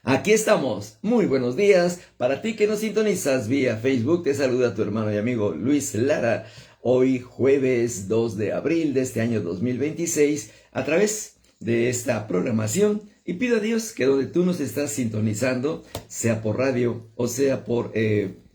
Aquí estamos. Muy buenos días. Para ti que nos sintonizas vía Facebook, te saluda tu hermano y amigo Luis Lara. Hoy jueves 2 de abril de este año 2026, a través de esta programación. Y pido a Dios que donde tú nos estás sintonizando, sea por radio o sea por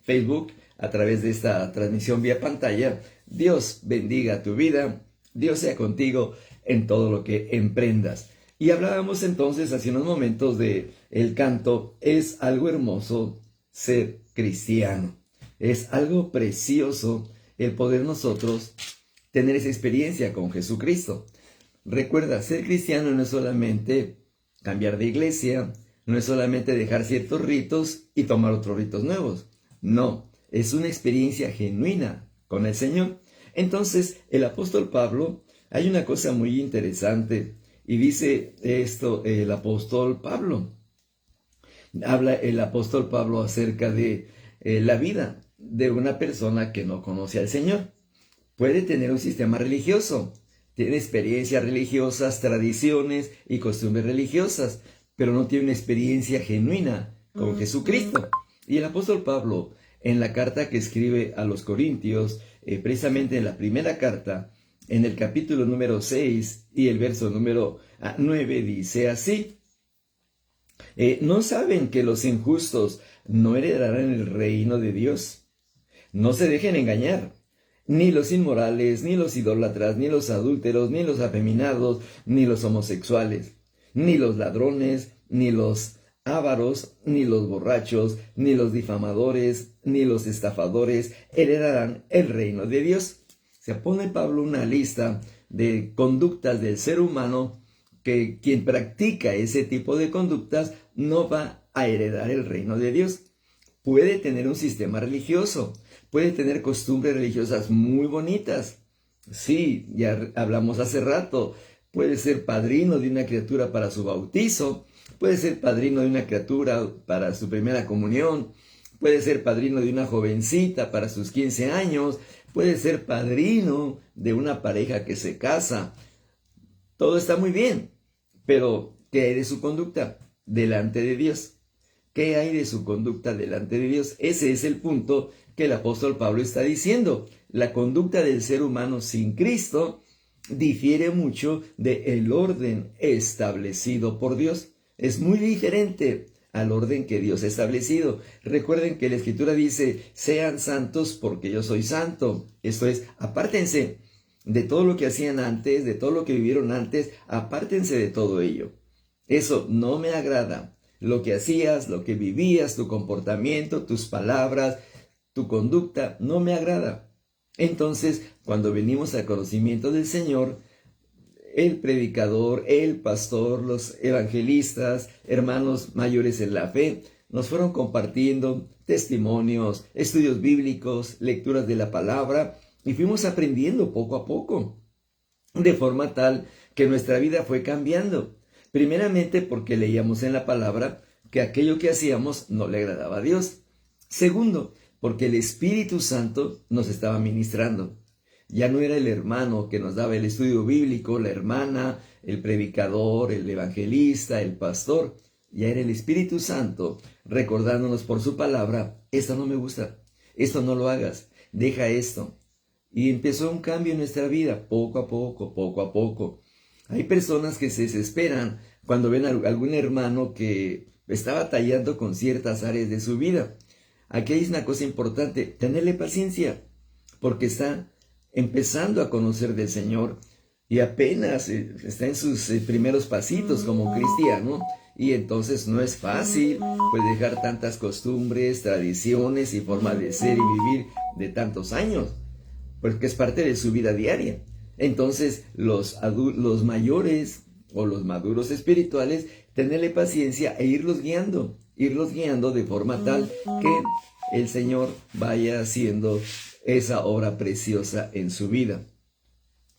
Facebook, a través de esta transmisión vía pantalla, Dios bendiga tu vida. Dios sea contigo en todo lo que emprendas. Y hablábamos entonces hace unos momentos de el canto. Es algo hermoso ser cristiano. Es algo precioso el poder nosotros tener esa experiencia con Jesucristo. Recuerda, ser cristiano no es solamente cambiar de iglesia, no es solamente dejar ciertos ritos y tomar otros ritos nuevos. No, es una experiencia genuina con el Señor. Entonces, el apóstol Pablo, hay una cosa muy interesante. Y dice esto el apóstol Pablo. Habla el apóstol Pablo acerca de la vida de una persona que no conoce al Señor. Puede tener un sistema religioso, tiene experiencias religiosas, tradiciones y costumbres religiosas, pero no tiene una experiencia genuina con Jesucristo. Y el apóstol Pablo, en la carta que escribe a los Corintios, precisamente en la primera carta, en el capítulo número 6 y el verso número 9 dice así: ¿no saben que los injustos no heredarán el reino de Dios? No se dejen engañar, ni los inmorales, ni los idólatras, ni los adúlteros, ni los afeminados, ni los homosexuales, ni los ladrones, ni los ávaros, ni los borrachos, ni los difamadores, ni los estafadores heredarán el reino de Dios. Se pone Pablo una lista de conductas del ser humano que quien practica ese tipo de conductas no va a heredar el reino de Dios. Puede tener un sistema religioso, puede tener costumbres religiosas muy bonitas. Sí, ya hablamos hace rato, puede ser padrino de una criatura para su bautizo, puede ser padrino de una criatura para su primera comunión, puede ser padrino de una jovencita para sus 15 años, puede ser padrino de una pareja que se casa. Todo está muy bien, pero ¿qué hay de su conducta delante de Dios? ¿Qué hay de su conducta delante de Dios? Ese es el punto que el apóstol Pablo está diciendo. La conducta del ser humano sin Cristo difiere mucho del orden establecido por Dios. Es muy diferente al orden que Dios ha establecido. Recuerden que la Escritura dice: sean santos porque yo soy santo. Esto es, apártense de todo lo que hacían antes, de todo lo que vivieron antes, apártense de todo ello. Eso no me agrada. Lo que hacías, lo que vivías, tu comportamiento, tus palabras, tu conducta, no me agrada. Entonces, cuando venimos al conocimiento del Señor, el predicador, el pastor, los evangelistas, hermanos mayores en la fe, nos fueron compartiendo testimonios, estudios bíblicos, lecturas de la palabra, y fuimos aprendiendo poco a poco, de forma tal que nuestra vida fue cambiando. Primeramente porque leíamos en la palabra que aquello que hacíamos no le agradaba a Dios. Segundo, porque el Espíritu Santo nos estaba ministrando. Ya no era el hermano que nos daba el estudio bíblico, la hermana, el predicador, el evangelista, el pastor. Ya era el Espíritu Santo recordándonos por su palabra: esto no me gusta, esto no lo hagas, deja esto. Y empezó un cambio en nuestra vida, poco a poco, poco a poco. Hay personas que se desesperan cuando ven a algún hermano que está batallando con ciertas áreas de su vida. Aquí hay una cosa importante: tenerle paciencia, porque está empezando a conocer del Señor y apenas está en sus primeros pasitos como cristiano, y entonces no es fácil pues dejar tantas costumbres, tradiciones y forma de ser y vivir de tantos años, porque es parte de su vida diaria. Entonces los mayores o los maduros espirituales, tenerle paciencia e irlos guiando de forma tal que el Señor vaya haciendo esa obra preciosa en su vida.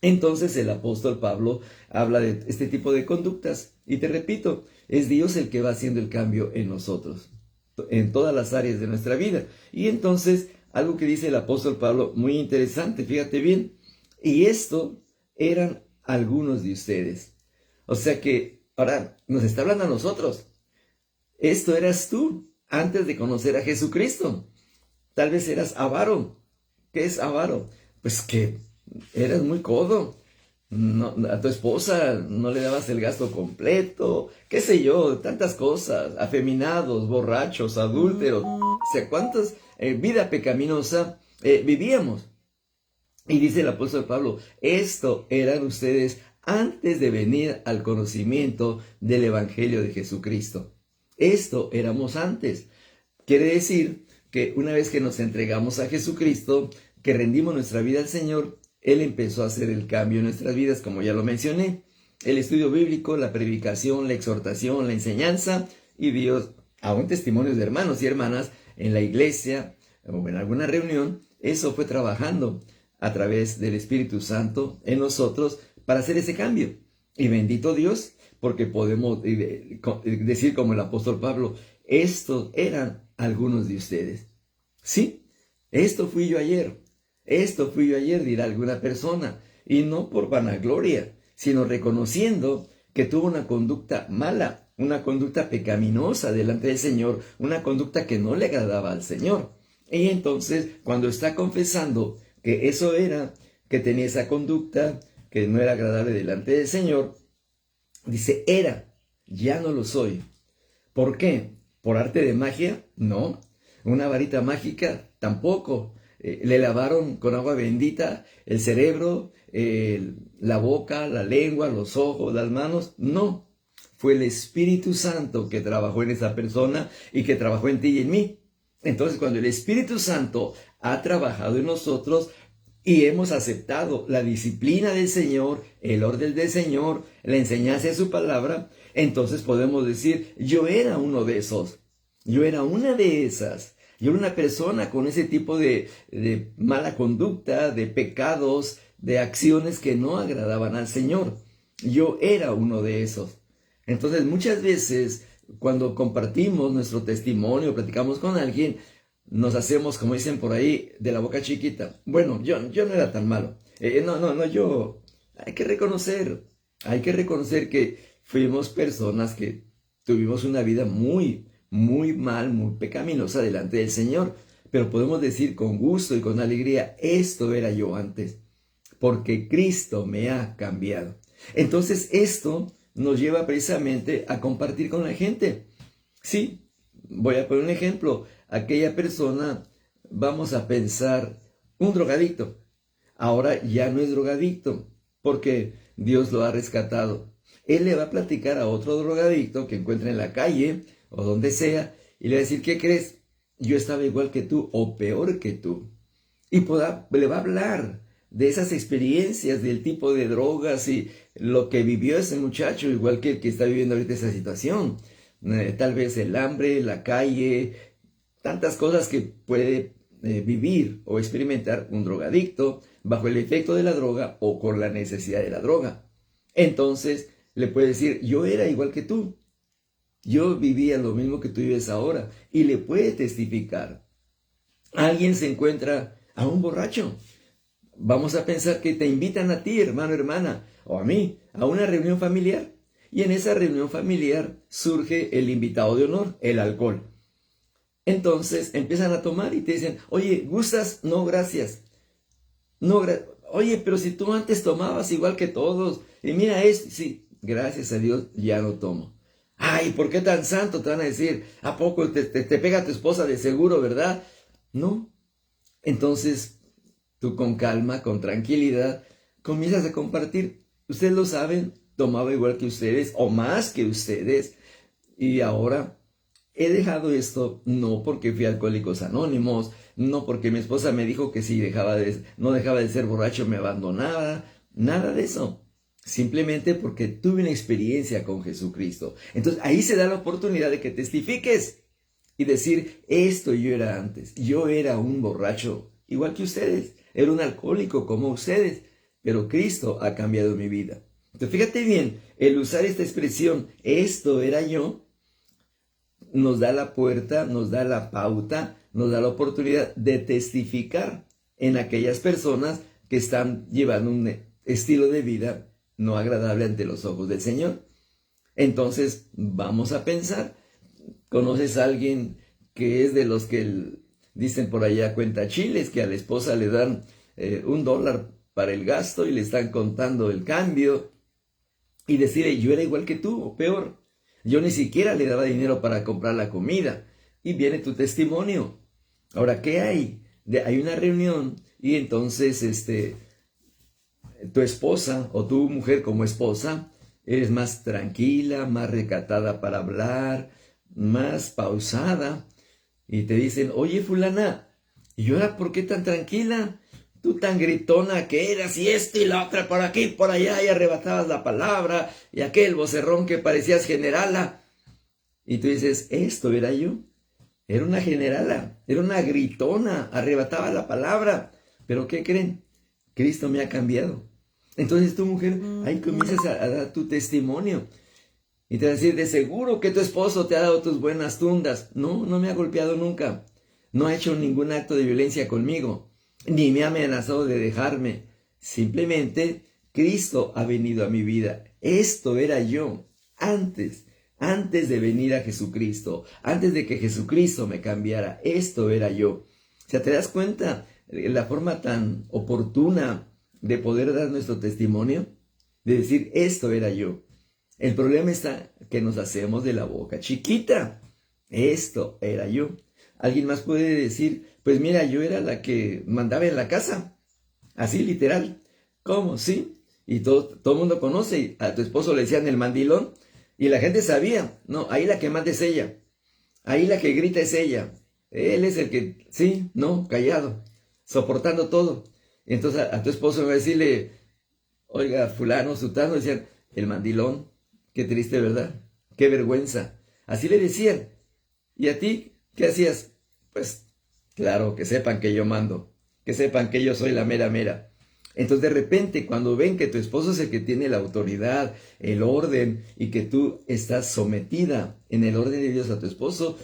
Entonces el apóstol Pablo habla de este tipo de conductas, y te repito, es Dios el que va haciendo el cambio en nosotros, en todas las áreas de nuestra vida. Y entonces, algo que dice el apóstol Pablo, muy interesante, fíjate bien: y esto eran algunos de ustedes. O sea que ahora nos está hablando a nosotros. Esto eras tú antes de conocer a Jesucristo. Tal vez eras avaro. ¿Qué es avaro? Pues que eras muy codo. No, a tu esposa no le dabas el gasto completo, qué sé yo, tantas cosas, afeminados, borrachos, adúlteros, o sea, cuántas vida pecaminosa vivíamos. Y dice el apóstol Pablo, esto eran ustedes antes de venir al conocimiento del Evangelio de Jesucristo. Esto éramos antes. Quiere decir que una vez que nos entregamos a Jesucristo, que rendimos nuestra vida al Señor, Él empezó a hacer el cambio en nuestras vidas, como ya lo mencioné. El estudio bíblico, la predicación, la exhortación, la enseñanza y Dios, aún testimonios de hermanos y hermanas en la iglesia o en alguna reunión, eso fue trabajando a través del Espíritu Santo en nosotros para hacer ese cambio. Y bendito Dios, porque podemos decir como el apóstol Pablo, estos eran algunos de ustedes. Sí, esto fui yo ayer, dirá alguna persona, y no por vanagloria, sino reconociendo que tuvo una conducta mala, una conducta pecaminosa delante del Señor, una conducta que no le agradaba al Señor. Y entonces, cuando está confesando que eso era, que tenía esa conducta, que no era agradable delante del Señor, dice, era, ya no lo soy. ¿Por qué? ¿Por arte de magia? No. ¿Una varita mágica? Tampoco. Le lavaron con agua bendita el cerebro, la boca, la lengua, los ojos, las manos. No. Fue el Espíritu Santo que trabajó en esa persona y que trabajó en ti y en mí. Entonces, cuando el Espíritu Santo ha trabajado en nosotros y hemos aceptado la disciplina del Señor, el orden del Señor, la enseñanza de su palabra, entonces podemos decir, yo era uno de esos, yo era una de esas, yo era una persona con ese tipo de mala conducta, de pecados, de acciones que no agradaban al Señor. Yo era uno de esos. Entonces muchas veces cuando compartimos nuestro testimonio, platicamos con alguien, nos hacemos, como dicen por ahí, de la boca chiquita. Bueno, yo no era tan malo. Hay que reconocer que fuimos personas que tuvimos una vida muy, muy mal, muy pecaminosa delante del Señor. Pero podemos decir con gusto y con alegría, esto era yo antes, porque Cristo me ha cambiado. Entonces esto nos lleva precisamente a compartir con la gente. Sí, voy a poner un ejemplo. Aquella persona, vamos a pensar, un drogadicto. Ahora ya no es drogadicto, porque Dios lo ha rescatado. Él le va a platicar a otro drogadicto que encuentre en la calle o donde sea, y le va a decir, ¿qué crees? Yo estaba igual que tú o peor que tú. Y le va a hablar de esas experiencias, del tipo de drogas y lo que vivió ese muchacho, igual que el que está viviendo ahorita esa situación. Tal vez el hambre, la calle, tantas cosas que puede vivir o experimentar un drogadicto bajo el efecto de la droga o con la necesidad de la droga. Entonces le puede decir, yo era igual que tú, yo vivía lo mismo que tú vives ahora, y le puede testificar. Alguien se encuentra a un borracho. Vamos a pensar que te invitan a ti, hermano, hermana, o a mí, a una reunión familiar. Y en esa reunión familiar surge el invitado de honor, el alcohol. Entonces empiezan a tomar y te dicen, oye, ¿gustas? No, gracias. No, oye, pero si tú antes tomabas igual que todos, y mira esto, sí, gracias a Dios ya no tomo. Ay, ¿por qué tan santo? Te van a decir, ¿a poco te pega tu esposa de seguro, verdad? No. Entonces, tú con calma, con tranquilidad, comienzas a compartir. Ustedes lo saben, tomaba igual que ustedes o más que ustedes, y ahora he dejado esto no porque fui a Alcohólicos Anónimos, no porque mi esposa me dijo que si no dejaba de ser borracho me abandonaba, nada de eso. Simplemente porque tuve una experiencia con Jesucristo. Entonces ahí se da la oportunidad de que testifiques y decir, esto yo era antes, yo era un borracho igual que ustedes, era un alcohólico como ustedes, pero Cristo ha cambiado mi vida. Entonces fíjate bien, el usar esta expresión, esto era yo, nos da la puerta, nos da la pauta, nos da la oportunidad de testificar en aquellas personas que están llevando un estilo de vida no agradable ante los ojos del Señor. Entonces vamos a pensar, ¿Conoces a alguien que es de los que dicen por allá cuenta chiles, que a la esposa le dan $1 para el gasto y le están contando el cambio y decide, yo era igual que tú o peor, yo ni siquiera le daba dinero para comprar la comida? Y viene tu testimonio. Ahora, ¿qué hay? Hay una reunión y entonces tu esposa o tu mujer como esposa eres más tranquila, más recatada para hablar, más pausada, y te dicen, oye fulana, ¿y ahora por qué tan tranquila? Tú tan gritona que eras, y esto y la otra por aquí, por allá, y arrebatabas la palabra, y aquel vocerrón que parecías generala. Y tú dices, esto era yo. Era una generala, era una gritona, arrebataba la palabra. Pero ¿qué creen? Cristo me ha cambiado. Entonces tu mujer, ahí comienzas a dar tu testimonio. Y te va a decir, de seguro que tu esposo te ha dado tus buenas tundas. No, no me ha golpeado nunca. No ha hecho ningún acto de violencia conmigo. Ni me ha amenazado de dejarme. Simplemente Cristo ha venido a mi vida. Esto era yo antes de venir a Jesucristo. Antes de que Jesucristo me cambiara. Esto era yo. O sea, ¿te das cuenta la forma tan oportuna de poder dar nuestro testimonio? De decir, esto era yo. El problema está que nos hacemos de la boca chiquita. Esto era yo. Alguien más puede decir, pues mira, yo era la que mandaba en la casa. Así literal. ¿Cómo? Sí. Y todo el mundo conoce. A tu esposo le decían el mandilón. Y la gente sabía. No, ahí la que manda es ella. Ahí la que grita es ella. Él es el que, sí, no, callado. Soportando todo. Entonces a tu esposo va a decirle, oiga, fulano, sutano, decían, el mandilón. Qué triste, ¿verdad? Qué vergüenza. Así le decían. ¿Y a ti qué hacías? Pues, claro, que sepan que yo mando. Que sepan que yo soy la mera mera. Entonces, de repente, cuando ven que tu esposo es el que tiene la autoridad, el orden, y que tú estás sometida en el orden de Dios a tu esposo,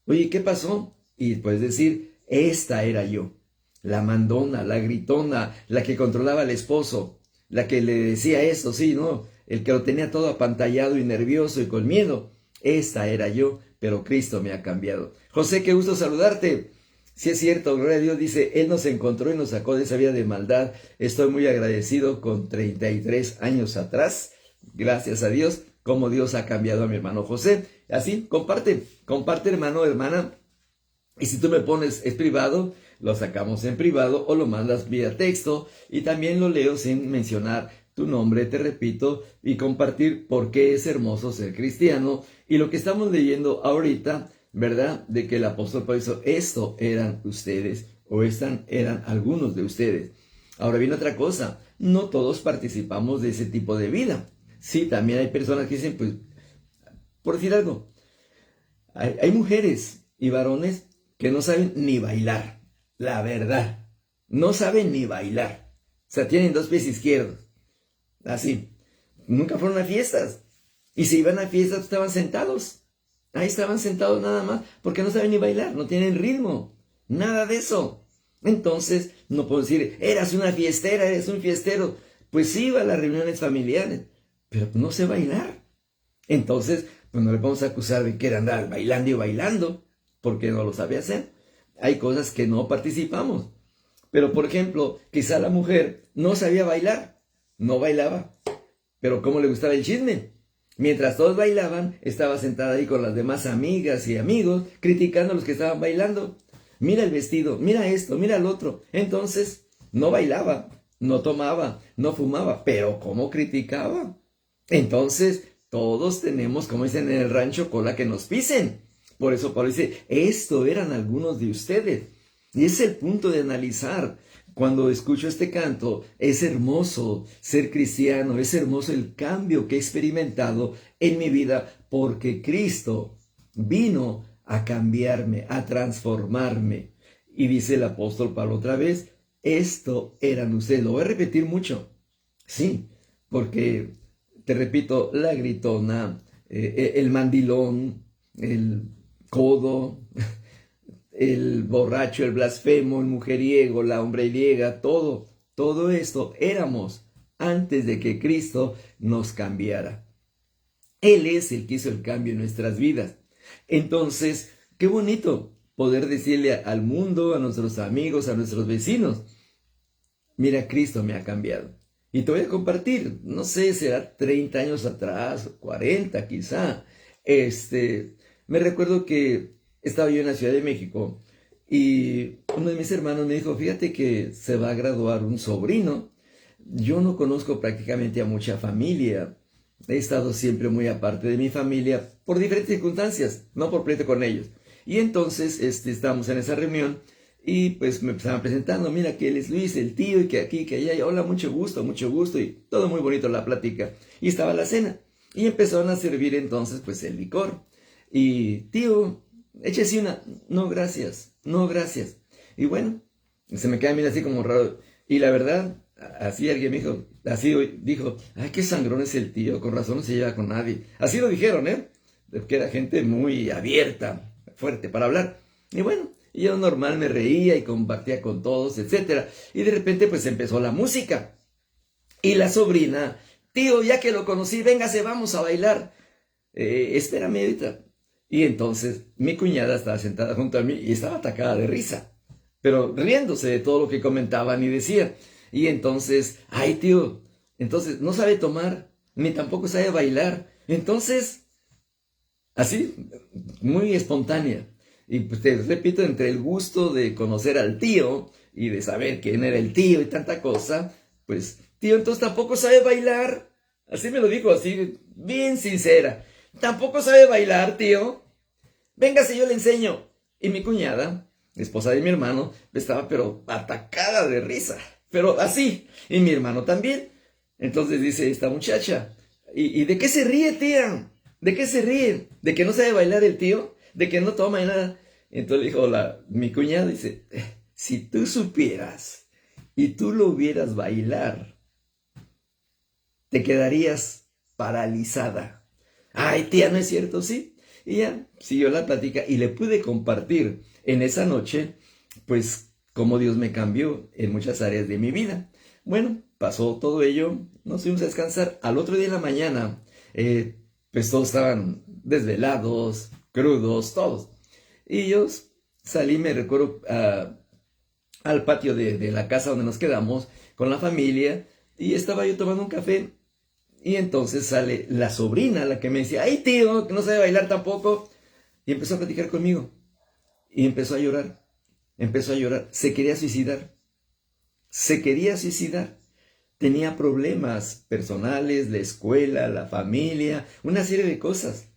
oye, ¿qué pasó? Y puedes decir, esta era yo. La mandona, la gritona, la que controlaba al esposo, la que le decía esto, sí, no, el que lo tenía todo apantallado y nervioso y con miedo. Esta era yo, pero Cristo me ha cambiado. José, qué gusto saludarte. Si es cierto, gloria a Dios, dice, Él nos encontró y nos sacó de esa vida de maldad. Estoy muy agradecido con 33 años atrás. Gracias a Dios, cómo Dios ha cambiado a mi hermano José. Así, comparte hermano, hermana. Y si tú me pones, es privado, lo sacamos en privado o lo mandas vía texto y también lo leo sin mencionar tu nombre, te repito, y compartir por qué es hermoso ser cristiano. Y lo que estamos leyendo ahorita, ¿verdad? De que el apóstol Pablo hizo, esto eran ustedes o eran algunos de ustedes. Ahora viene otra cosa, no todos participamos de ese tipo de vida. Sí, también hay personas que dicen, pues, por decir algo, hay mujeres y varones que no saben ni bailar, la verdad, no saben ni bailar, o sea, tienen 2 pies izquierdos, así, nunca fueron a fiestas, y si iban a fiestas estaban sentados, ahí estaban sentados nada más, porque no saben ni bailar, no tienen ritmo, nada de eso. Entonces, no puedo decir, eras una fiestera, eres un fiestero, pues sí iba a las reuniones familiares, pero no sé bailar. Entonces, pues no le vamos a acusar de que era andar bailando y bailando, porque no lo sabe hacer. Hay cosas que no participamos. Pero, por ejemplo, quizá la mujer no sabía bailar, no bailaba, pero cómo le gustaba el chisme. Mientras todos bailaban, estaba sentada ahí con las demás amigas y amigos, criticando a los que estaban bailando. Mira el vestido, mira esto, mira el otro. Entonces, no bailaba, no tomaba, no fumaba, pero ¿cómo criticaba? Entonces, todos tenemos, como dicen en el rancho, cola que nos pisen. Por eso Pablo dice, esto eran algunos de ustedes. Y es el punto de analizar. Cuando escucho este canto, es hermoso ser cristiano, es hermoso el cambio que he experimentado en mi vida, porque Cristo vino a cambiarme, a transformarme. Y dice el apóstol Pablo otra vez, esto eran ustedes. Lo voy a repetir mucho. Sí, porque, te repito, la gritona, el mandilón, el codo, el borracho, el blasfemo, el mujeriego, la hombreriega, todo esto éramos antes de que Cristo nos cambiara. Él es el que hizo el cambio en nuestras vidas. Entonces, qué bonito poder decirle al mundo, a nuestros amigos, a nuestros vecinos, mira, Cristo me ha cambiado. Y te voy a compartir, no sé, será 30 años atrás, 40 quizá. Me recuerdo que estaba yo en la Ciudad de México y uno de mis hermanos me dijo, fíjate que se va a graduar un sobrino. Yo no conozco prácticamente a mucha familia. He estado siempre muy aparte de mi familia por diferentes circunstancias, no por pleito con ellos. Y entonces estábamos en esa reunión y pues me estaban presentando, mira que él es Luis, el tío, y que aquí, que allá, y hola, mucho gusto, y todo muy bonito la plática. Y estaba la cena, y empezaron a servir entonces pues el licor. Y tío, échese una, no gracias, no gracias. Y bueno, se me queda mirando así como raro. Y la verdad, así alguien me dijo, así dijo, ay, qué sangrón es el tío, con razón no se lleva con nadie. Así lo dijeron, que era gente muy abierta, fuerte para hablar. Y bueno, yo normal me reía y compartía con todos, etcétera. Y de repente pues empezó la música. Y la sobrina, tío, ya que lo conocí, véngase, vamos a bailar. Espérame ahorita. Y entonces mi cuñada estaba sentada junto a mí y estaba atacada de risa, pero riéndose de todo lo que comentaban y decían. Y entonces, ay tío, entonces no sabe tomar, ni tampoco sabe bailar. Entonces, así, muy espontánea. Y pues te repito, entre el gusto de conocer al tío y de saber quién era el tío y tanta cosa, pues, tío, entonces tampoco sabe bailar. Así me lo dijo, así, bien sincera. Tampoco sabe bailar, tío. Véngase, yo le enseño. Y mi cuñada, esposa de mi hermano, estaba pero atacada de risa. Pero así. Y mi hermano también. Entonces dice esta muchacha, ¿y de qué se ríe, tía? ¿De qué se ríe? ¿De que no sabe bailar el tío? ¿De que no toma y nada? Entonces dijo mi cuñada, dice, si tú supieras y tú lo vieras bailar, te quedarías paralizada. Ay, tía, ¿no es cierto? Sí. Y ya siguió la plática y le pude compartir en esa noche, pues, cómo Dios me cambió en muchas áreas de mi vida. Bueno, pasó todo ello, nos fuimos a descansar. Al otro día en la mañana, pues todos estaban desvelados, crudos, todos. Y yo salí, me recuerdo, al patio de la casa donde nos quedamos con la familia y estaba yo tomando un café. Y entonces sale la sobrina, la que me decía, ay tío, que no sabe bailar tampoco. Y empezó a platicar conmigo. Y empezó a llorar. Empezó a llorar. Se quería suicidar. Se quería suicidar. Tenía problemas personales, la escuela, la familia, una serie de cosas.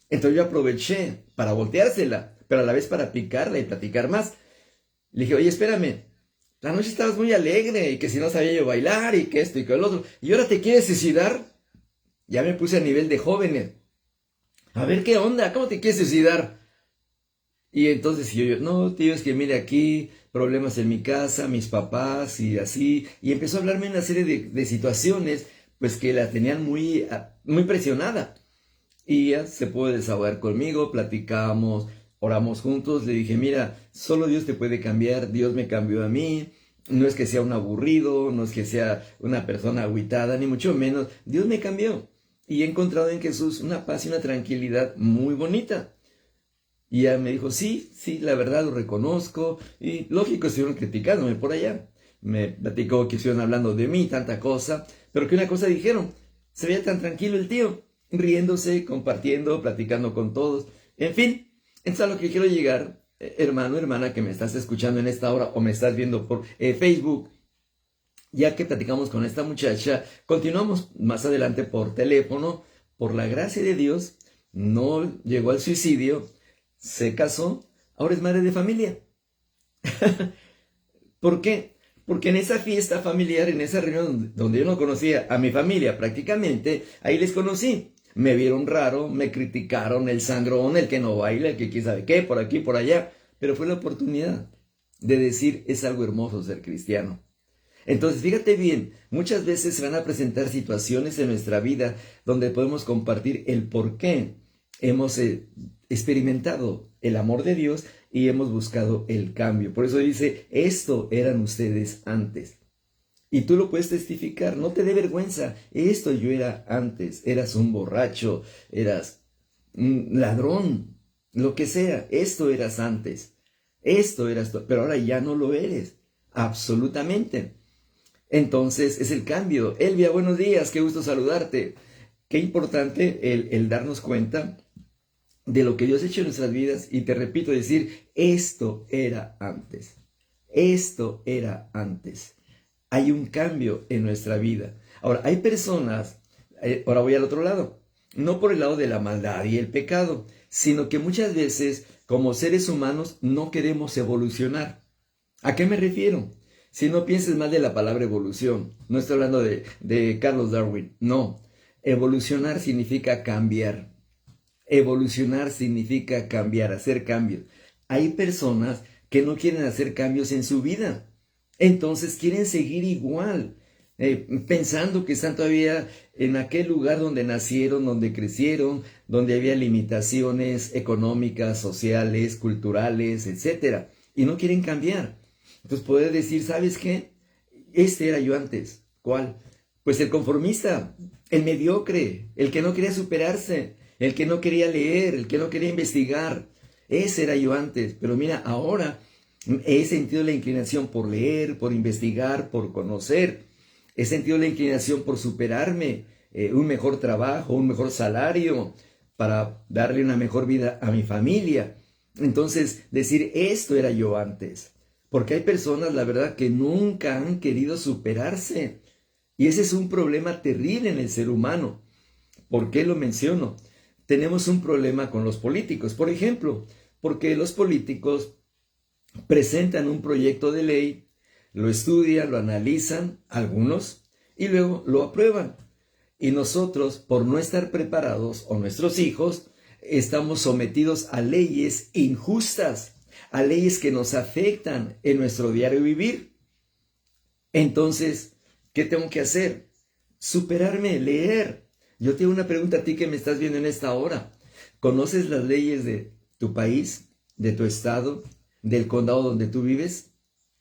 Entonces yo aproveché para volteársela, pero a la vez para picarla y platicar más. Le dije, oye, espérame. La noche estabas muy alegre y que si no sabía yo bailar y que esto y que el otro. ¿Y ahora te quieres suicidar? Ya me puse a nivel de jóvenes. A ver qué onda, ¿cómo te quieres suicidar? Y entonces yo, no, tío, es que mire aquí, problemas en mi casa, mis papás y así. Y empezó a hablarme una serie de situaciones, pues que la tenían muy presionada. Y ya se pudo desahogar conmigo, platicamos, oramos juntos. Le dije, mira, solo Dios te puede cambiar, Dios me cambió a mí. No es que sea un aburrido, no es que sea una persona agüitada, ni mucho menos. Dios me cambió. Y he encontrado en Jesús una paz y una tranquilidad muy bonita. Y ella me dijo, sí, la verdad lo reconozco. Y lógico, estuvieron criticándome por allá. Me platicó que estuvieron hablando de mí, tanta cosa. Pero que una cosa dijeron, se veía tan tranquilo el tío, riéndose, compartiendo, platicando con todos. En fin, es a lo que quiero llegar, hermano, hermana, que me estás escuchando en esta hora o me estás viendo por Facebook. Ya que platicamos con esta muchacha, continuamos más adelante por teléfono. Por la gracia de Dios, no llegó al suicidio, se casó, ahora es madre de familia. ¿Por qué? Porque en esa fiesta familiar, en esa reunión donde yo no conocía a mi familia prácticamente, ahí les conocí. Me vieron raro, me criticaron, el sangrón, el que no baila, el que quién sabe qué, por aquí, por allá. Pero fue la oportunidad de decir, es algo hermoso ser cristiano. Entonces, fíjate bien, muchas veces se van a presentar situaciones en nuestra vida donde podemos compartir el por qué hemos experimentado el amor de Dios y hemos buscado el cambio. Por eso dice, esto eran ustedes antes. Y tú lo puedes testificar, no te dé vergüenza. Esto yo era antes, eras un borracho, eras un ladrón, lo que sea, esto eras antes, esto eras tú, pero ahora ya no lo eres, absolutamente. Entonces es el cambio. Elvia, buenos días, qué gusto saludarte. Qué importante el darnos cuenta de lo que Dios ha hecho en nuestras vidas y te repito, decir, esto era antes, esto era antes. Hay un cambio en nuestra vida. Ahora, hay personas, ahora voy al otro lado, no por el lado de la maldad y el pecado, sino que muchas veces como seres humanos no queremos evolucionar. ¿A qué me refiero? Si no pienses mal de la palabra evolución, no estoy hablando de Carlos Darwin, no. Evolucionar significa cambiar. Evolucionar significa cambiar, hacer cambios. Hay personas que no quieren hacer cambios en su vida. Entonces quieren seguir igual, pensando que están todavía en aquel lugar donde nacieron, donde crecieron, donde había limitaciones económicas, sociales, culturales, etcétera, y no quieren cambiar. Entonces poder decir, ¿sabes qué? Este era yo antes. ¿Cuál? Pues el conformista, el mediocre, el que no quería superarse, el que no quería leer, el que no quería investigar. Ese era yo antes, pero mira, ahora he sentido la inclinación por leer, por investigar, por conocer. He sentido la inclinación por superarme, un mejor trabajo, un mejor salario, para darle una mejor vida a mi familia. Entonces, decir, esto era yo antes. Porque hay personas, la verdad, que nunca han querido superarse. Y ese es un problema terrible en el ser humano. ¿Por qué lo menciono? Tenemos un problema con los políticos. Por ejemplo, porque los políticos presentan un proyecto de ley, lo estudian, lo analizan, algunos, y luego lo aprueban. Y nosotros, por no estar preparados, o nuestros hijos, estamos sometidos a leyes injustas, a leyes que nos afectan en nuestro diario vivir. Entonces, ¿qué tengo que hacer? Superarme, leer. Yo tengo una pregunta a ti que me estás viendo en esta hora. ¿Conoces las leyes de tu país, de tu estado, del condado donde tú vives?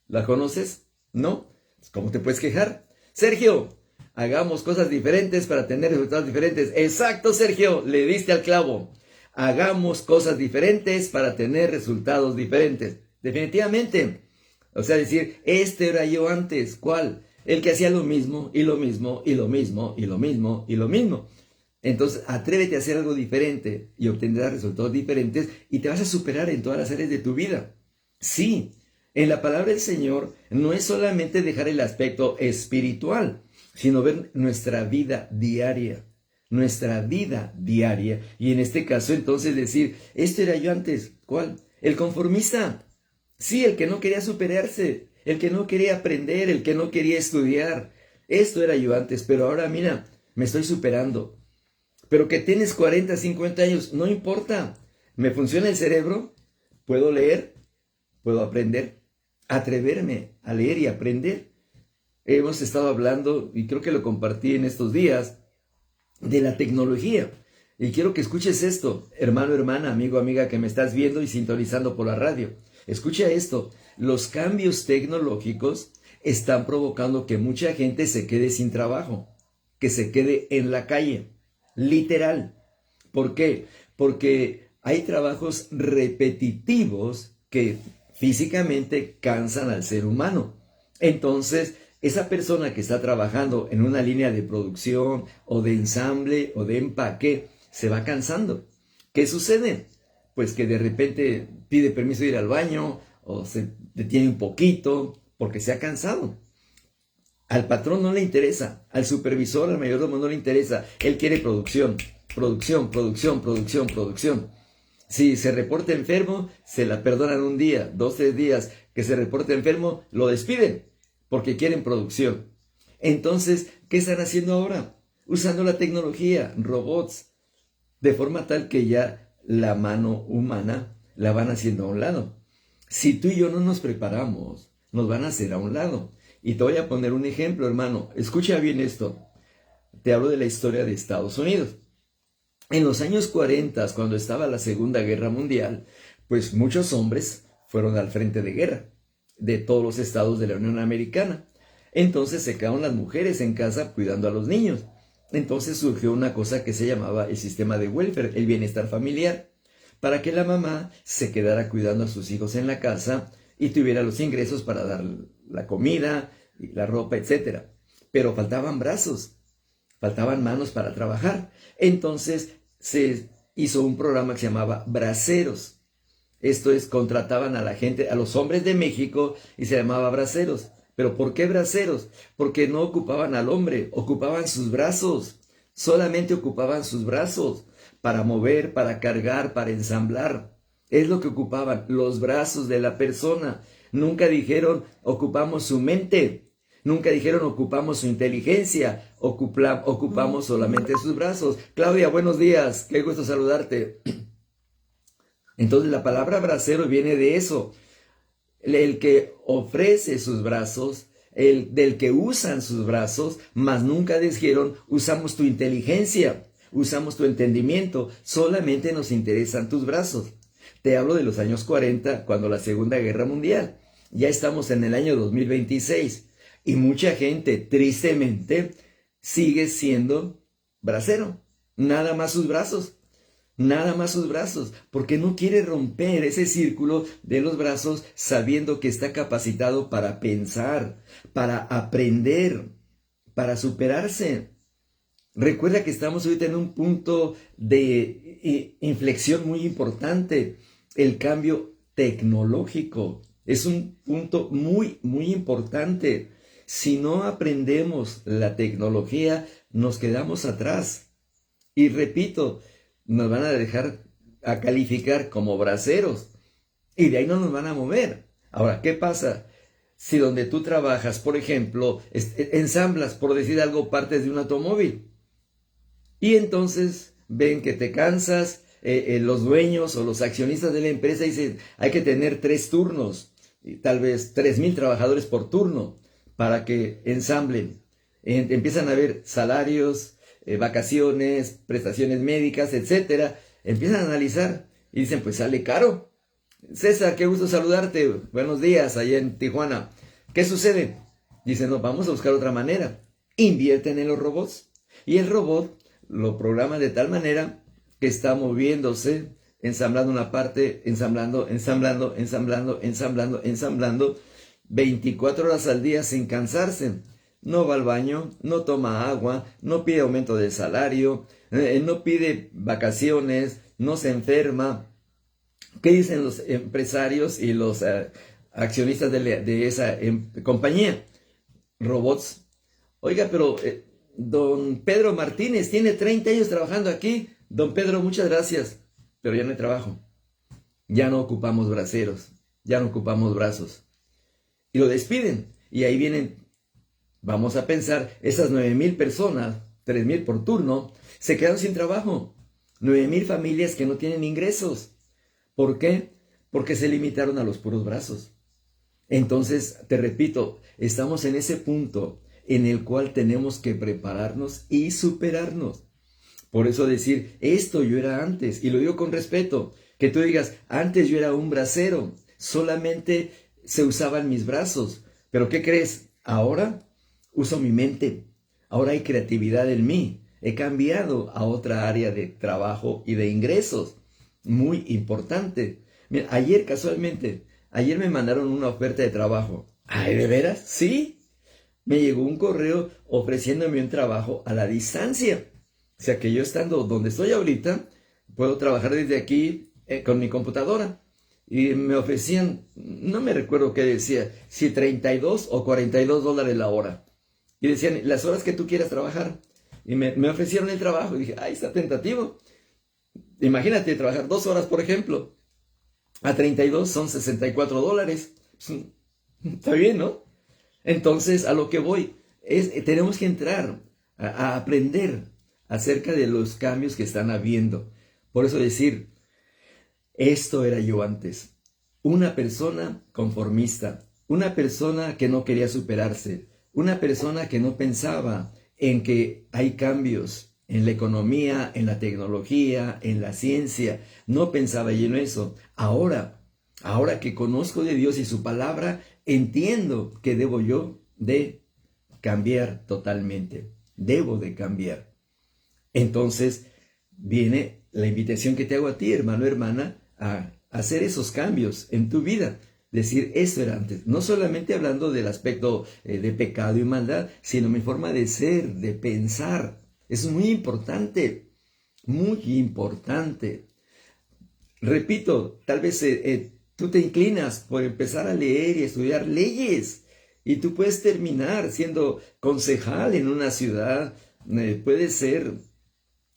¿La conoces? ¿No? ¿Cómo te puedes quejar? Sergio, hagamos cosas diferentes para tener resultados diferentes. Exacto, Sergio, le diste al clavo. Hagamos cosas diferentes para tener resultados diferentes. Definitivamente. O sea, decir, este era yo antes. ¿Cuál? El que hacía lo mismo, y lo mismo, y lo mismo, y lo mismo, y lo mismo. Entonces, atrévete a hacer algo diferente y obtendrás resultados diferentes y te vas a superar en todas las áreas de tu vida. Sí, en la palabra del Señor no es solamente dejar el aspecto espiritual, sino ver nuestra vida diaria. Nuestra vida diaria. Y en este caso, entonces, decir, esto era yo antes. ¿Cuál? El conformista. Sí, el que no quería superarse, el que no quería aprender, el que no quería estudiar. Esto era yo antes, pero ahora mira, me estoy superando. Pero que tienes 40, 50 años, no importa. ¿Me funciona el cerebro? ¿Puedo leer? ¿Puedo aprender? Atreverme a leer y aprender. Hemos estado hablando, y creo que lo compartí en estos días, de la tecnología. Y quiero que escuches esto, hermano, hermana, amigo, amiga, que me estás viendo y sintonizando por la radio. Escucha esto, los cambios tecnológicos están provocando que mucha gente se quede sin trabajo, que se quede en la calle, literal. ¿Por qué? Porque hay trabajos repetitivos que físicamente cansan al ser humano. Entonces, esa persona que está trabajando en una línea de producción o de ensamble o de empaque se va cansando. ¿Qué sucede? Pues que de repente pide permiso de ir al baño o se detiene un poquito porque se ha cansado. Al patrón no le interesa, al supervisor, al mayordomo no le interesa. Él quiere producción, producción, producción, producción, producción. Si se reporta enfermo, se la perdonan un día, 2, 3 días. Que se reporte enfermo, lo despiden porque quieren producción. Entonces, ¿qué están haciendo ahora? Usando la tecnología, robots, de forma tal que ya la mano humana la van haciendo a un lado. Si tú y yo no nos preparamos, nos van a hacer a un lado. Y te voy a poner un ejemplo, hermano. Escucha bien esto. Te hablo de la historia de Estados Unidos. En los años 40, cuando estaba la Segunda Guerra Mundial, pues muchos hombres fueron al frente de guerra de todos los estados de la Unión Americana. Entonces se quedaron las mujeres en casa cuidando a los niños. Entonces surgió una cosa que se llamaba el sistema de welfare, el bienestar familiar. para que la mamá se quedara cuidando a sus hijos en la casa y tuviera los ingresos para dar la comida, la ropa, etc. Pero faltaban brazos, faltaban manos para trabajar. Entonces se hizo un programa que se llamaba Braceros. Esto es, contrataban a la gente, a los hombres de México, y se llamaba braceros. ¿Pero por qué braceros? Porque no ocupaban al hombre, ocupaban sus brazos. Solamente ocupaban sus brazos para mover, para cargar, para ensamblar. Es lo que ocupaban, los brazos de la persona. Nunca dijeron, ocupamos su mente. Nunca dijeron, ocupamos su inteligencia. Ocupamos solamente sus brazos. Claudia, buenos días. Qué gusto saludarte. Entonces la palabra bracero viene de eso. El que ofrece sus brazos, del que usan sus brazos, mas nunca dijeron, usamos tu inteligencia, usamos tu entendimiento, solamente nos interesan tus brazos. Te hablo de los años 40, cuando la Segunda Guerra Mundial. Ya estamos en el año 2026 y mucha gente, tristemente, sigue siendo bracero. Nada más sus brazos. Nada más sus brazos, porque no quiere romper ese círculo de los brazos sabiendo que está capacitado para pensar, para aprender, para superarse. Recuerda que estamos ahorita en un punto de inflexión muy importante. El cambio tecnológico es un punto muy, muy importante. Si no aprendemos la tecnología, nos quedamos atrás. Y repito, nos van a dejar a calificar como braceros y de ahí no nos van a mover. Ahora, ¿qué pasa? Si donde tú trabajas, por ejemplo, ensamblas, por decir algo, partes de un automóvil y entonces ven que te cansas, los dueños o los accionistas de la empresa dicen, hay que tener 3 turnos, y tal vez 3,000 trabajadores por turno para que ensamblen. Empiezan a haber salarios, vacaciones, prestaciones médicas, etcétera. Empiezan a analizar y dicen, pues sale caro. César, qué gusto saludarte. Buenos días, allá en Tijuana. ¿Qué sucede? Dicen, no, vamos a buscar otra manera. Invierten en los robots. Y el robot lo programa de tal manera que está moviéndose, ensamblando una parte, ensamblando, 24 horas al día sin cansarse. No va al baño, no toma agua, no pide aumento de salario, no pide vacaciones, no se enferma. ¿Qué dicen los empresarios y los accionistas de esa compañía? Robots. Oiga, pero don Pedro Martínez tiene 30 años trabajando aquí. Don Pedro, muchas gracias, pero ya no hay trabajo. Ya no ocupamos braceros, ya no ocupamos brazos. Y lo despiden. Y ahí vienen. Vamos a pensar, esas 9,000 personas, 3,000 por turno, se quedaron sin trabajo. 9,000 familias que no tienen ingresos. ¿Por qué? Porque se limitaron a los puros brazos. Entonces, te repito, estamos en ese punto en el cual tenemos que prepararnos y superarnos. Por eso decir, esto yo era antes, y lo digo con respeto, que tú digas, antes yo era un bracero, solamente se usaban mis brazos. ¿Pero qué crees? Ahora uso mi mente, ahora hay creatividad en mí, he cambiado a otra área de trabajo y de ingresos, muy importante. Mira, ayer me mandaron una oferta de trabajo. ¿Ay, de veras? Sí, me llegó un correo ofreciéndome un trabajo a la distancia. O sea que yo estando donde estoy ahorita, puedo trabajar desde aquí con mi computadora. Y me ofrecían, no me recuerdo qué decía, si 32 o $42 la hora. Y decían, las horas que tú quieras trabajar. Y me ofrecieron el trabajo. Y dije, ay, está tentativo. Imagínate trabajar 2 horas, por ejemplo. A 32 son $64. Está bien, ¿no? Entonces, a lo que voy, tenemos que entrar a aprender acerca de los cambios que están habiendo. Por eso decir, esto era yo antes. Una persona conformista, una persona que no quería superarse, una persona que no pensaba en que hay cambios en la economía, en la tecnología, en la ciencia. No pensaba yo en eso. Ahora que conozco de Dios y su palabra, entiendo que debo yo de cambiar totalmente. Debo de cambiar. Entonces viene la invitación que te hago a ti, hermano, hermana, a hacer esos cambios en tu vida. Decir, esto era antes. No solamente hablando del aspecto de pecado y maldad, sino mi forma de ser, de pensar. Es muy importante, muy importante. Repito, tal vez tú te inclinas por empezar a leer y estudiar leyes. Y tú puedes terminar siendo concejal en una ciudad. Puedes ser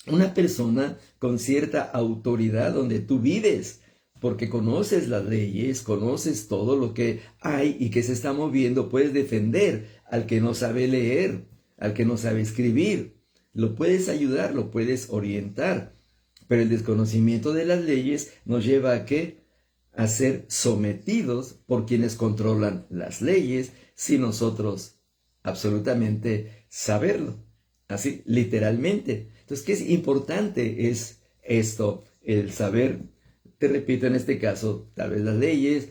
una persona con cierta autoridad donde tú vives, porque conoces las leyes, conoces todo lo que hay y que se está moviendo, puedes defender al que no sabe leer, al que no sabe escribir, lo puedes ayudar, lo puedes orientar, pero el desconocimiento de las leyes nos lleva a ¿qué? A ser sometidos por quienes controlan las leyes sin nosotros absolutamente saberlo, así literalmente. Entonces, ¿qué importante es esto? El saber, te repito, en este caso, tal vez las leyes,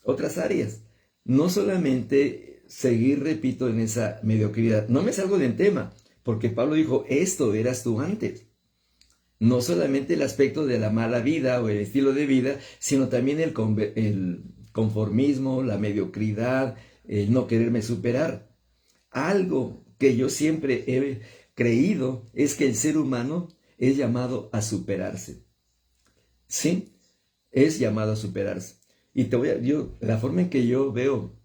otras áreas. No solamente seguir, repito, en esa mediocridad. No me salgo del tema, porque Pablo dijo, esto eras tú antes. No solamente el aspecto de la mala vida o el estilo de vida, sino también el conformismo, la mediocridad, el no quererme superar. Algo que yo siempre he creído es que el ser humano es llamado a superarse. Sí, es llamado a superarse. Y la forma en que yo veo,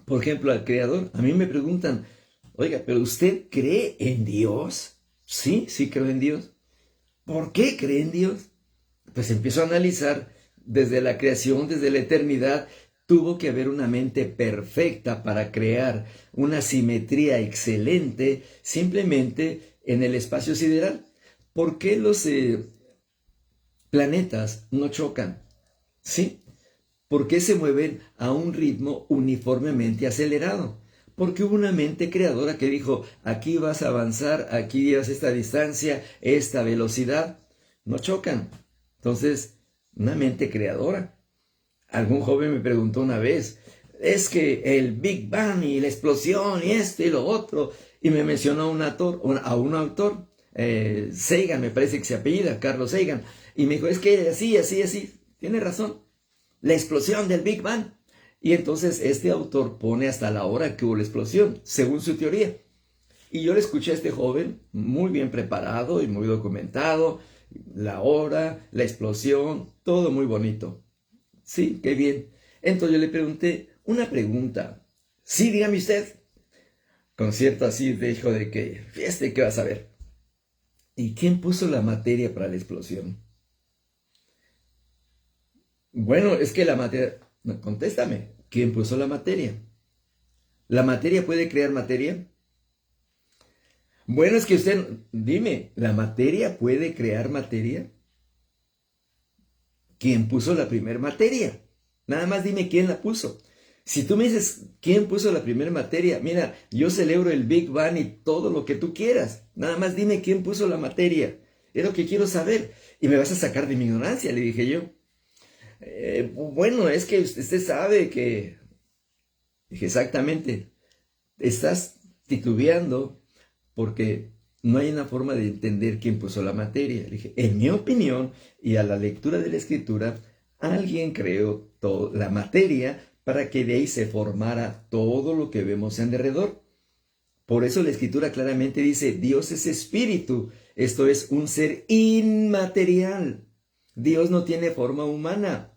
por ejemplo, al Creador, a mí me preguntan, oiga, ¿pero usted cree en Dios? Sí, sí creo en Dios. ¿Por qué cree en Dios? Pues empiezo a analizar desde la creación, desde la eternidad. Tuvo que haber una mente perfecta para crear una simetría excelente simplemente en el espacio sideral. ¿Por qué los planetas no chocan? ¿Sí? ¿Por qué se mueven a un ritmo uniformemente acelerado? Porque hubo una mente creadora que dijo, aquí vas a avanzar, aquí llevas esta distancia, esta velocidad. No chocan. Entonces, una mente creadora. Algún joven me preguntó una vez, es que el Big Bang y la explosión y esto y lo otro, y me mencionó a un autor, Sagan, me parece que se apellida, Carlos Sagan, y me dijo, es que así, tiene razón, la explosión del Big Bang. Y entonces este autor pone hasta la hora que hubo la explosión, según su teoría. Y yo le escuché a este joven, muy bien preparado y muy documentado, la hora, la explosión, todo muy bonito. Sí, qué bien. Entonces yo le pregunté una pregunta. Sí, dígame usted. Con cierto así dijo de que, fíjate que vas a ver. ¿Y quién puso la materia para la explosión? Bueno, es que la materia... No, contéstame. ¿Quién puso la materia? ¿La materia puede crear materia? Bueno, es que usted... Dime, ¿la materia puede crear materia? ¿Quién puso la primera materia? Nada más dime quién la puso. Si tú me dices quién puso la primera materia, mira, yo celebro el Big Bang y todo lo que tú quieras. Nada más dime quién puso la materia. Es lo que quiero saber. Y me vas a sacar de mi ignorancia, le dije yo. Bueno, es que usted sabe que... Dije, exactamente. Estás titubeando porque no hay una forma de entender quién puso la materia. Le dije, en mi opinión y a la lectura de la escritura, alguien creó la materia para que de ahí se formara todo lo que vemos en derredor. Por eso la escritura claramente dice, Dios es espíritu, esto es un ser inmaterial. Dios no tiene forma humana.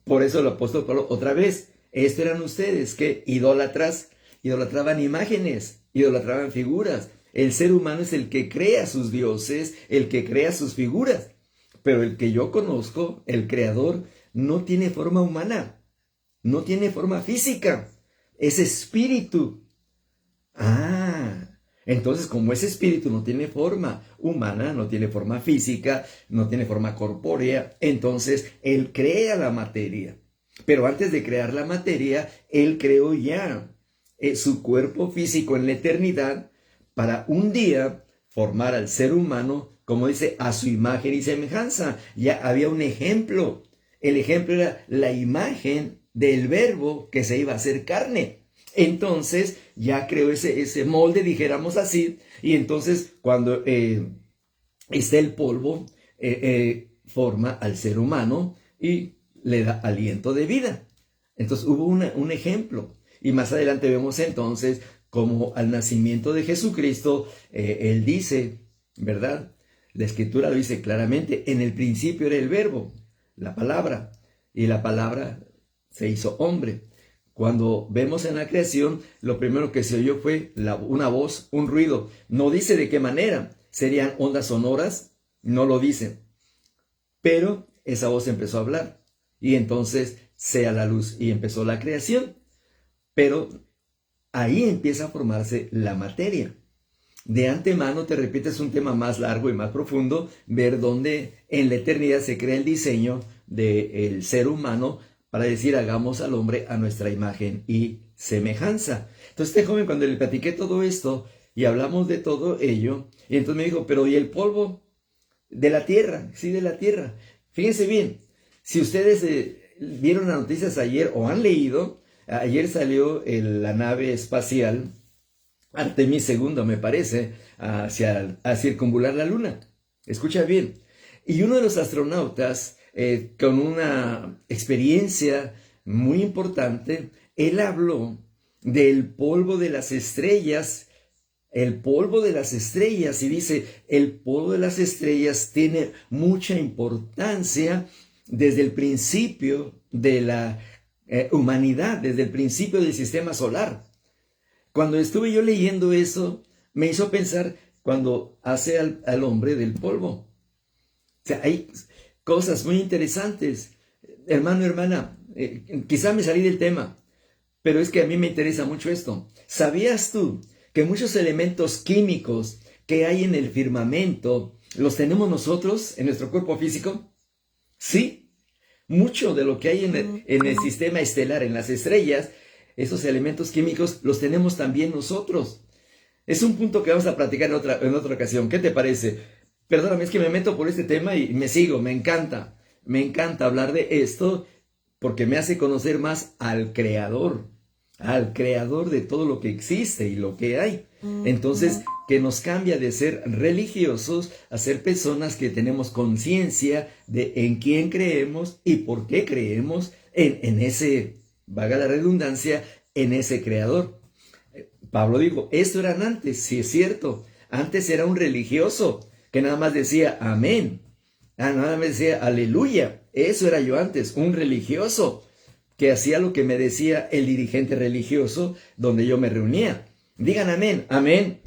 Por eso el apóstol Pablo, otra vez, esto eran ustedes que idolatraban imágenes, idolatraban figuras. El ser humano es el que crea sus dioses, el que crea sus figuras. Pero el que yo conozco, el creador, no tiene forma humana, no tiene forma física, es espíritu. Entonces como ese espíritu no tiene forma humana, no tiene forma física, no tiene forma corpórea, entonces él crea la materia. Pero antes de crear la materia, él creó ya su cuerpo físico en la eternidad para un día formar al ser humano, como dice, a su imagen y semejanza. Ya había un ejemplo. El ejemplo era la imagen del verbo que se iba a hacer carne. Entonces ya creó ese molde, dijéramos así, y entonces cuando está el polvo, forma al ser humano y le da aliento de vida. Entonces hubo un ejemplo. Y más adelante vemos entonces como al nacimiento de Jesucristo, él dice, ¿verdad? La Escritura lo dice claramente, en el principio era el verbo, la palabra, y la palabra se hizo hombre. Cuando vemos en la creación, lo primero que se oyó fue una voz, un ruido. No dice de qué manera, serían ondas sonoras, no lo dice. Pero esa voz empezó a hablar, y entonces sea la luz, y empezó la creación. Pero ahí empieza a formarse la materia. De antemano, te repito, es un tema más largo y más profundo, ver dónde en la eternidad se crea el diseño del ser humano para decir, hagamos al hombre a nuestra imagen y semejanza. Entonces este joven, cuando le platiqué todo esto y hablamos de todo ello, y entonces me dijo, pero ¿y el polvo de la tierra? Sí, de la tierra. Fíjense bien, si ustedes vieron las noticias ayer o han leído, ayer salió la nave espacial Artemis II, me parece, a circunvolar la Luna. Escucha bien. Y uno de los astronautas, con una experiencia muy importante, él habló del polvo de las estrellas, el polvo de las estrellas, y dice, el polvo de las estrellas tiene mucha importancia desde el principio de la humanidad, desde el principio del sistema solar. Cuando estuve yo leyendo eso, me hizo pensar cuando hace al hombre del polvo. O sea, hay cosas muy interesantes. Hermano, hermana, quizá me salí del tema, pero es que a mí me interesa mucho esto. ¿Sabías tú que muchos elementos químicos que hay en el firmamento los tenemos nosotros en nuestro cuerpo físico? Sí, mucho de lo que hay en el sistema estelar, en las estrellas, esos elementos químicos los tenemos también nosotros. Es un punto que vamos a platicar en otra ocasión. ¿Qué te parece? Perdóname, es que me meto por este tema y me sigo. Me encanta hablar de esto porque me hace conocer más al Creador de todo lo que existe y lo que hay. Entonces, que nos cambia de ser religiosos a ser personas que tenemos conciencia de en quién creemos y por qué creemos en ese, valga la redundancia, en ese Creador. Pablo dijo, esto eran antes, sí es cierto. Antes era un religioso que nada más decía amén. Nada más decía aleluya. Eso era yo antes, un religioso que hacía lo que me decía el dirigente religioso donde yo me reunía. Digan amén, amén.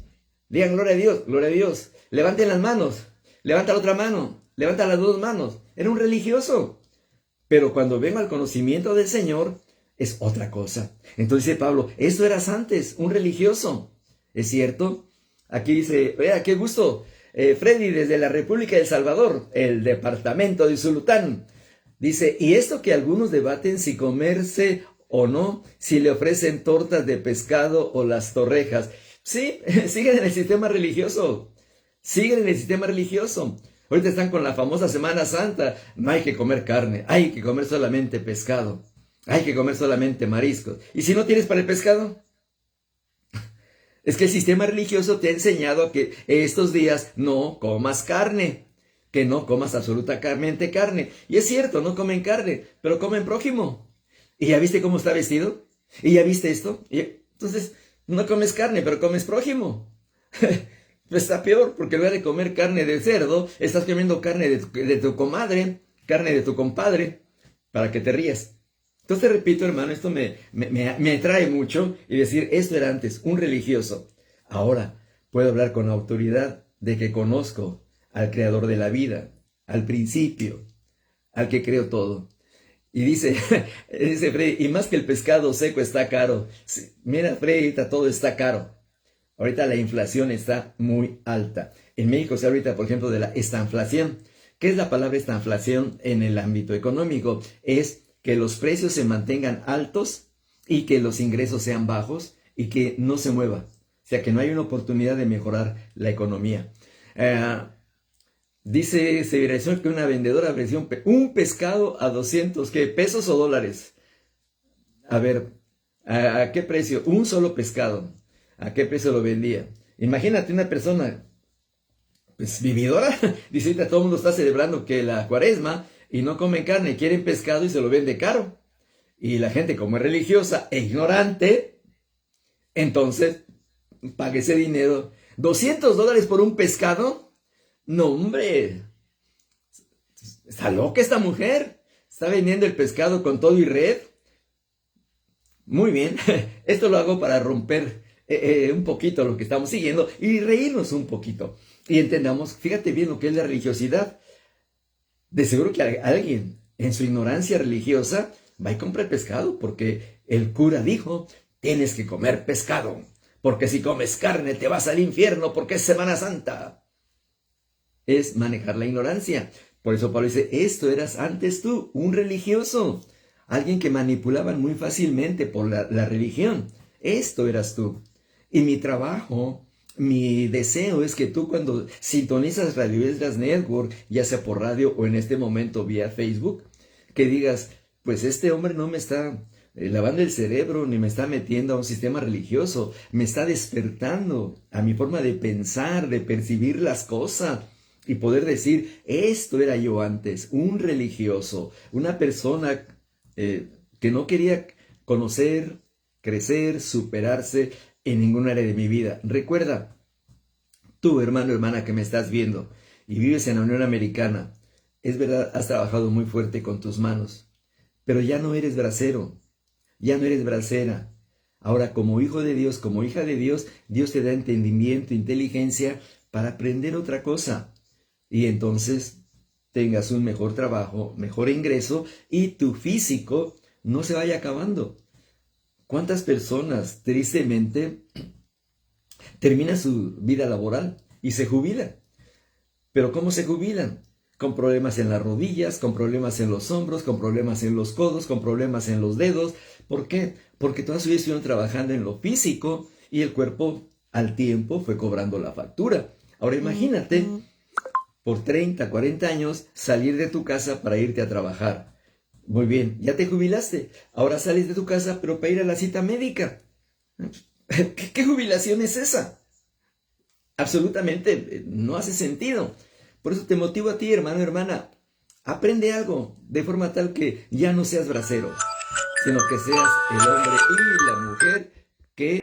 Digan gloria a Dios, gloria a Dios. Levanten las manos, levanta la otra mano, levanta las dos manos. Era un religioso. Pero cuando vengo al conocimiento del Señor, es otra cosa. Entonces dice Pablo, esto eras antes, un religioso. ¿Es cierto? Aquí dice, vea, qué gusto. Freddy, desde la República de El Salvador, el departamento de Zulután. Dice, y esto que algunos debaten si comerse o no, si le ofrecen tortas de pescado o las torrejas. Sí, siguen en el sistema religioso. Siguen en el sistema religioso. Ahorita están con la famosa Semana Santa. No hay que comer carne, hay que comer solamente pescado. Hay que comer solamente mariscos. ¿Y si no tienes para el pescado? Es que el sistema religioso te ha enseñado a que estos días no comas carne. Que no comas absolutamente carne. Y es cierto, no comen carne, pero comen prójimo. ¿Y ya viste cómo está vestido? ¿Y ya viste esto? Entonces, no comes carne, pero comes prójimo. Pues está peor, porque en lugar de comer carne de cerdo, estás comiendo carne de tu comadre, carne de tu compadre, para que te rías. Entonces, repito, hermano, esto me atrae mucho y decir, esto era antes, un religioso. Ahora puedo hablar con autoridad de que conozco al creador de la vida, al principio, al que creó todo. Y dice Freddy, y más que el pescado seco está caro. Sí, mira, Freddy, todo está caro. Ahorita la inflación está muy alta. En México se habla ahorita, por ejemplo, de la estanflación. ¿Qué es la palabra estanflación en el ámbito económico? Es que los precios se mantengan altos y que los ingresos sean bajos y que no se mueva. O sea, que no hay una oportunidad de mejorar la economía. Dice Civilización que una vendedora ofreció un pescado a 200, ¿qué? ¿Pesos o dólares? A ver, ¿a qué precio? Un solo pescado. ¿A qué precio lo vendía? Imagínate una persona pues vividora. Dice, ahorita todo el mundo está celebrando que la cuaresma y no comen carne, quieren pescado y se lo vende caro. Y la gente, como es religiosa e ignorante, entonces pague ese dinero. $200 por un pescado. No, hombre, está loca esta mujer. Está vendiendo el pescado con todo y red. Muy bien, esto lo hago para romper un poquito lo que estamos siguiendo y reírnos un poquito. Y entendamos, fíjate bien lo que es la religiosidad. De seguro que alguien en su ignorancia religiosa va y compra pescado porque el cura dijo, tienes que comer pescado, porque si comes carne te vas al infierno porque es Semana Santa. Es manejar la ignorancia. Por eso Pablo dice, esto eras antes tú, un religioso, alguien que manipulaban muy fácilmente por la religión. Esto eras tú. Y mi trabajo, mi deseo es que tú cuando sintonizas Radio Esdras Network, ya sea por radio o en este momento vía Facebook, que digas, pues este hombre no me está lavando el cerebro ni me está metiendo a un sistema religioso, me está despertando a mi forma de pensar, de percibir las cosas y poder decir, esto era yo antes, un religioso, una persona que no quería conocer, crecer, superarse en ningún área de mi vida. Recuerda, tú, hermano, hermana, que me estás viendo y vives en la Unión Americana, es verdad, has trabajado muy fuerte con tus manos, pero ya no eres bracero, ya no eres bracera. Ahora, como hijo de Dios, como hija de Dios, Dios te da entendimiento, inteligencia para aprender otra cosa. Y entonces tengas un mejor trabajo, mejor ingreso y tu físico no se vaya acabando. ¿Cuántas personas, tristemente, terminan su vida laboral y se jubilan? ¿Pero cómo se jubilan? Con problemas en las rodillas, con problemas en los hombros, con problemas en los codos, con problemas en los dedos. ¿Por qué? Porque toda su vida estuvieron trabajando en lo físico y el cuerpo al tiempo fue cobrando la factura. Ahora imagínate, por 30, 40 años, salir de tu casa para irte a trabajar. Muy bien, ya te jubilaste. Ahora sales de tu casa, pero para ir a la cita médica. ¿Qué jubilación es esa? Absolutamente no hace sentido. Por eso te motivo a ti, hermano, hermana. Aprende algo de forma tal que ya no seas bracero, sino que seas el hombre y la mujer que